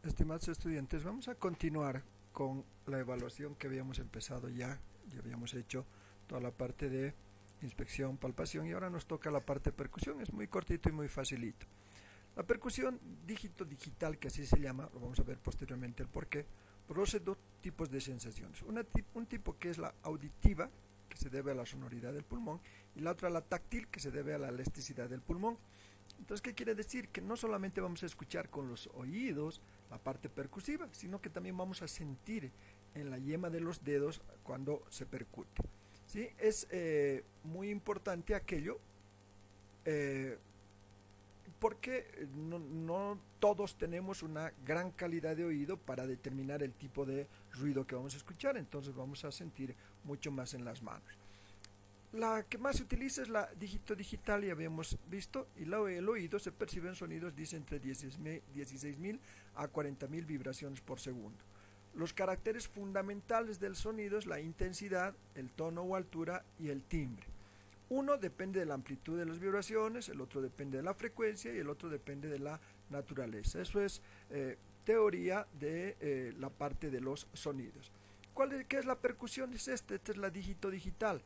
Estimados estudiantes, vamos a continuar con la evaluación que habíamos empezado ya habíamos hecho toda la parte de inspección, palpación y ahora nos toca la parte de percusión, es muy cortito y muy facilito. La percusión dígito digital, que así se llama, lo vamos a ver posteriormente el porqué, produce dos tipos de sensaciones. Un tipo que es la auditiva, que se debe a la sonoridad del pulmón, y la otra la táctil, que se debe a la elasticidad del pulmón. Entonces, ¿qué quiere decir? Que no solamente vamos a escuchar con los oídos la parte percusiva, sino que también vamos a sentir en la yema de los dedos cuando se percute. ¿Sí? Es muy importante aquello eh, porque no todos tenemos una gran calidad de oído para determinar el tipo de ruido que vamos a escuchar, entonces vamos a sentir mucho más en las manos. La que más se utiliza es la dígito digital, ya habíamos visto, y el oído se perciben sonidos, dice, entre 16.000 a 40.000 vibraciones por segundo. Los caracteres fundamentales del sonido es la intensidad, el tono o altura y el timbre. Uno depende de la amplitud de las vibraciones, el otro depende de la frecuencia y el otro depende de la naturaleza. Eso es teoría de la parte de los sonidos. ¿Qué es la percusión? Esta es la dígito digital,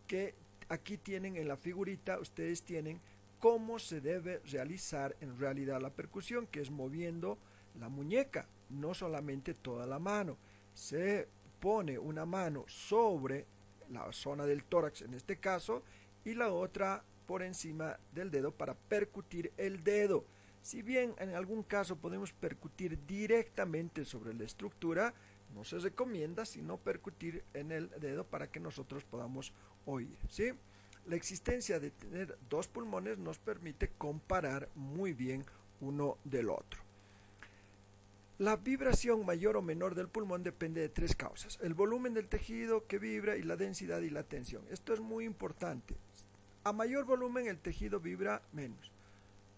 que aquí tienen en la figurita, ustedes tienen cómo se debe realizar en realidad la percusión, que es moviendo la muñeca, no solamente toda la mano. Se pone una mano sobre la zona del tórax en este caso y la otra por encima del dedo para percutir el dedo. Si bien en algún caso podemos percutir directamente sobre la estructura, no se recomienda sino percutir en el dedo para que nosotros podamos oír, ¿sí? La existencia de tener dos pulmones nos permite comparar muy bien uno del otro. La vibración mayor o menor del pulmón depende de tres causas: el volumen del tejido que vibra y la densidad y la tensión. Esto es muy importante. A mayor volumen el tejido vibra menos.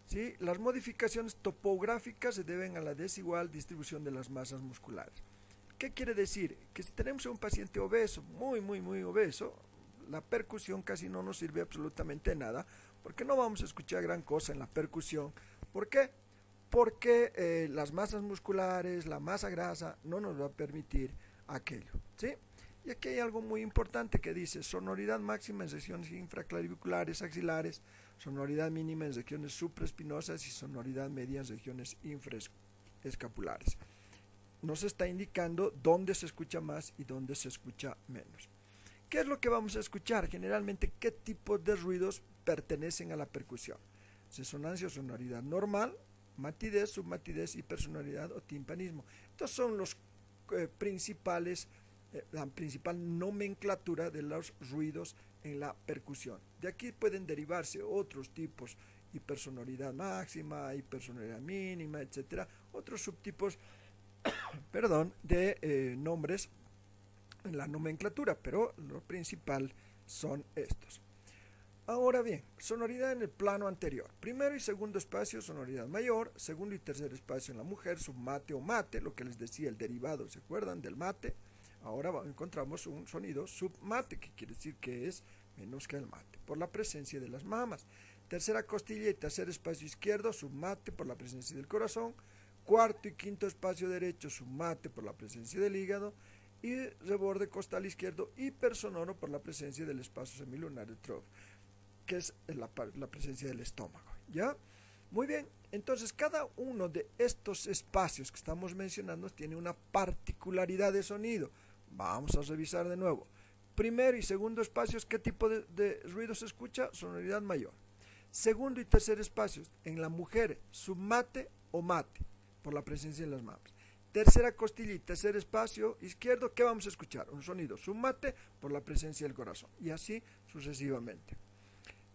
¿Sí? Las modificaciones topográficas se deben a la desigual distribución de las masas musculares. ¿Qué quiere decir? Que si tenemos un paciente obeso, muy obeso, la percusión casi no nos sirve absolutamente nada, porque no vamos a escuchar gran cosa en la percusión. ¿Por qué? Porque las masas musculares, la masa grasa, no nos va a permitir aquello, ¿sí? Y aquí hay algo muy importante que dice: sonoridad máxima en regiones infraclaviculares, axilares, sonoridad mínima en regiones supraespinosas y sonoridad media en regiones infraescapulares. Nos está indicando dónde se escucha más y dónde se escucha menos. ¿Qué es lo que vamos a escuchar? Generalmente, ¿qué tipo de ruidos pertenecen a la percusión? Resonancia o sonoridad normal, matidez, submatidez, hipersonoridad o timpanismo. Estos son los principales, la principal nomenclatura de los ruidos en la percusión. De aquí pueden derivarse otros tipos: hipersonoridad máxima, hipersonoridad mínima, etcétera, otros subtipos, de nombres en la nomenclatura, pero lo principal son estos. Ahora bien, sonoridad en el plano anterior. Primero y segundo espacio, sonoridad mayor. Segundo y tercer espacio en la mujer, submate o mate, lo que les decía, el derivado, ¿se acuerdan del mate? Ahora encontramos un sonido submate, que quiere decir que es menos que el mate, por la presencia de las mamas. Tercera costilla y tercer espacio izquierdo, submate, por la presencia del corazón. Cuarto y quinto espacio derecho, submate, por la presencia del hígado. Y reborde costal izquierdo, hipersonoro, por la presencia del espacio semilunar de Trough, que es la presencia del estómago, ¿ya? Muy bien, entonces cada uno de estos espacios que estamos mencionando tiene una particularidad de sonido. Vamos a revisar de nuevo. Primero y segundo espacios, ¿qué tipo de ruido se escucha? Sonoridad mayor. Segundo y tercer espacios, en la mujer, submate o mate, por la presencia de las mamas. Tercera costilla y tercer espacio izquierdo, ¿qué vamos a escuchar? Un sonido submate, por la presencia del corazón, y así sucesivamente.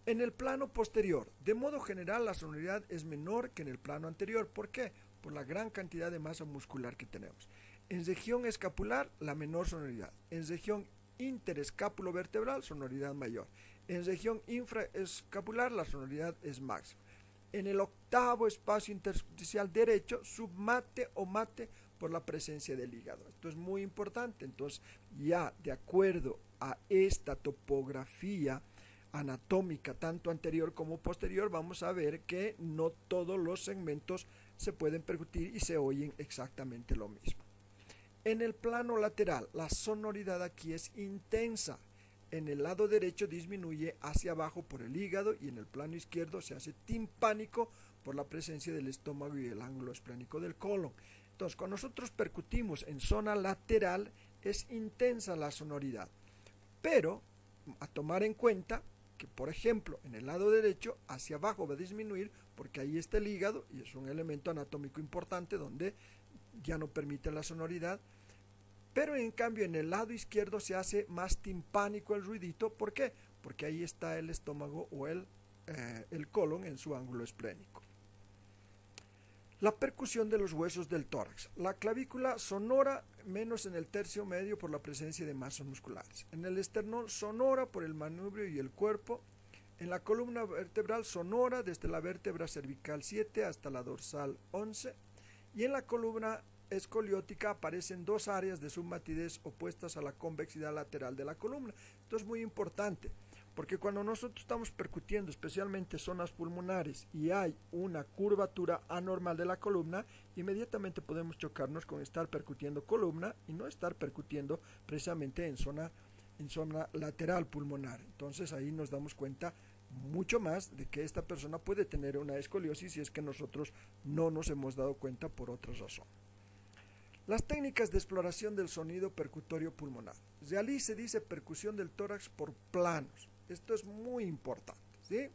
En el plano posterior, de modo general, la sonoridad es menor que en el plano anterior. ¿Por qué? Por la gran cantidad de masa muscular que tenemos. En región escapular, la menor sonoridad. En región interescapulovertebral, sonoridad mayor. En región infraescapular, la sonoridad es máxima. En el octavo espacio intersticial derecho, submate o mate, por la presencia del hígado. Esto es muy importante. Entonces, ya de acuerdo a esta topografía anatómica, tanto anterior como posterior, vamos a ver que no todos los segmentos se pueden percutir y se oyen exactamente lo mismo. En el plano lateral, la sonoridad aquí es intensa. En el lado derecho disminuye hacia abajo por el hígado y en el plano izquierdo se hace timpánico por la presencia del estómago y el ángulo esplénico del colon. Entonces, cuando nosotros percutimos en zona lateral, es intensa la sonoridad. Pero a tomar en cuenta que, por ejemplo, en el lado derecho hacia abajo va a disminuir porque ahí está el hígado y es un elemento anatómico importante donde ya no permite la sonoridad. Pero en cambio en el lado izquierdo se hace más timpánico el ruidito. ¿Por qué? Porque ahí está el estómago o el colon en su ángulo esplénico. La percusión de los huesos del tórax. La clavícula sonora menos en el tercio medio por la presencia de masas musculares. En el esternón sonora por el manubrio y el cuerpo. En la columna vertebral sonora desde la vértebra cervical 7 hasta la dorsal 11. Y en la columna escoliótica aparecen dos áreas de submatidez opuestas a la convexidad lateral de la columna. Esto es muy importante, porque cuando nosotros estamos percutiendo especialmente zonas pulmonares y hay una curvatura anormal de la columna, inmediatamente podemos chocarnos con estar percutiendo columna y no estar percutiendo precisamente en zona lateral pulmonar. Entonces ahí nos damos cuenta mucho más de que esta persona puede tener una escoliosis si es que nosotros no nos hemos dado cuenta por otra razón. Las técnicas de exploración del sonido percutorio pulmonar. De allí se dice percusión del tórax por planos. Esto es muy importante, ¿sí?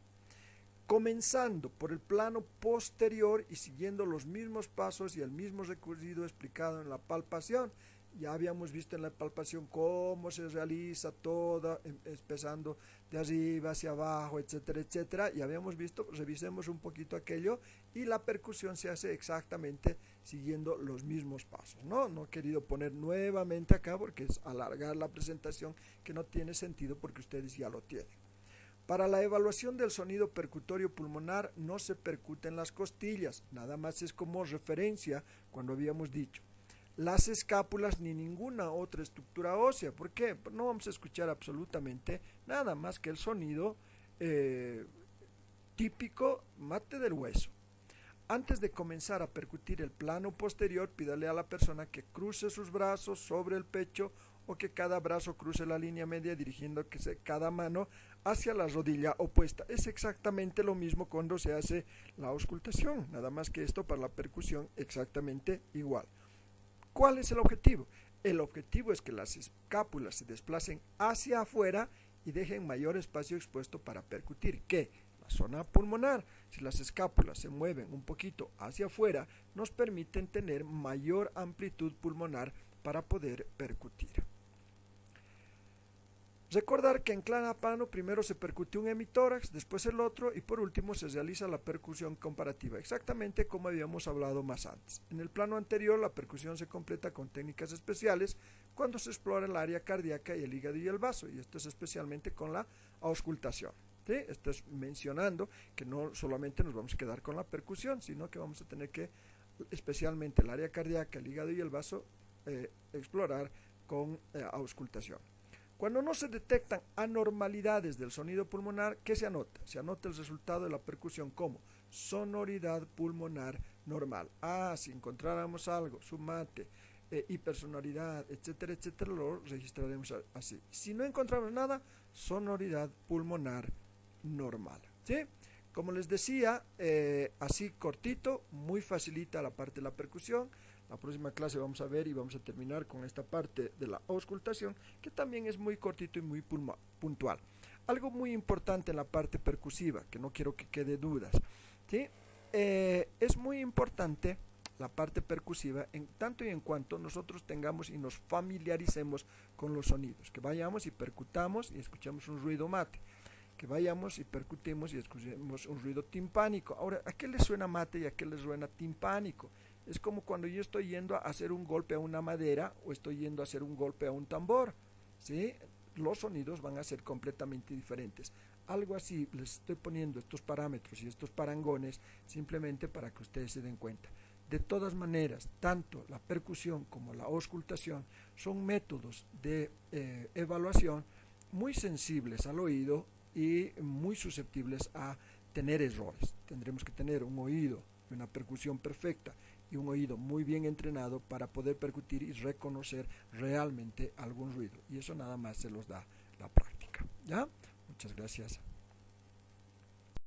Comenzando por el plano posterior y siguiendo los mismos pasos y el mismo recorrido explicado en la palpación. Ya habíamos visto en la palpación cómo se realiza toda, empezando de arriba hacia abajo, etcétera, etcétera. Ya habíamos visto, revisemos un poquito aquello, y la percusión se hace exactamente siguiendo los mismos pasos. No he querido poner nuevamente acá porque es alargar la presentación, que no tiene sentido porque ustedes ya lo tienen. Para la evaluación del sonido percutorio pulmonar no se percuten las costillas, nada más es como referencia cuando habíamos dicho las escápulas ni ninguna otra estructura ósea. ¿Por qué? No vamos a escuchar absolutamente nada más que el sonido típico mate del hueso. Antes de comenzar a percutir el plano posterior, pídale a la persona que cruce sus brazos sobre el pecho o que cada brazo cruce la línea media dirigiendo cada mano hacia la rodilla opuesta. Es exactamente lo mismo cuando se hace la auscultación, nada más que esto para la percusión exactamente igual. ¿Cuál es el objetivo? El objetivo es que las escápulas se desplacen hacia afuera y dejen mayor espacio expuesto para percutir. ¿Qué? La zona pulmonar. Si las escápulas se mueven un poquito hacia afuera, nos permiten tener mayor amplitud pulmonar para poder percutir. Recordar que en clavijano primero se percute un hemitórax, después el otro y por último se realiza la percusión comparativa, exactamente como habíamos hablado más antes. En el plano anterior la percusión se completa con técnicas especiales cuando se explora el área cardíaca y el hígado y el vaso, y esto es especialmente con la auscultación. ¿Sí? Esto es mencionando que no solamente nos vamos a quedar con la percusión, sino que vamos a tener que, especialmente el área cardíaca, el hígado y el vaso, explorar con auscultación. Cuando no se detectan anormalidades del sonido pulmonar, ¿qué se anota? Se anota el resultado de la percusión como sonoridad pulmonar normal. Si encontráramos algo, submate, hipersonoridad, etcétera, etcétera, lo registraremos así. Si no encontramos nada, sonoridad pulmonar normal. ¿Sí? Como les decía, así cortito, muy facilita la parte de la percusión. La próxima clase vamos a ver y vamos a terminar con esta parte de la auscultación, que también es muy cortito y muy puntual. Algo muy importante en la parte percusiva, que no quiero que quede dudas, ¿sí? Es muy importante la parte percusiva en tanto y en cuanto nosotros tengamos y nos familiaricemos con los sonidos, que vayamos y percutamos y escuchamos un ruido mate, que vayamos y percutimos y escuchemos un ruido timpánico. Ahora, ¿a qué les suena mate y a qué les suena timpánico? Es como cuando yo estoy yendo a hacer un golpe a una madera o estoy yendo a hacer un golpe a un tambor, ¿sí? Los sonidos van a ser completamente diferentes. Algo así, les estoy poniendo estos parámetros y estos parangones simplemente para que ustedes se den cuenta. De todas maneras, tanto la percusión como la auscultación son métodos de evaluación muy sensibles al oído y muy susceptibles a tener errores. Tendremos que tener un oído una percusión perfecta y un oído muy bien entrenado para poder percutir y reconocer realmente algún ruido. Y eso nada más se los da la práctica. ¿Ya? Muchas gracias.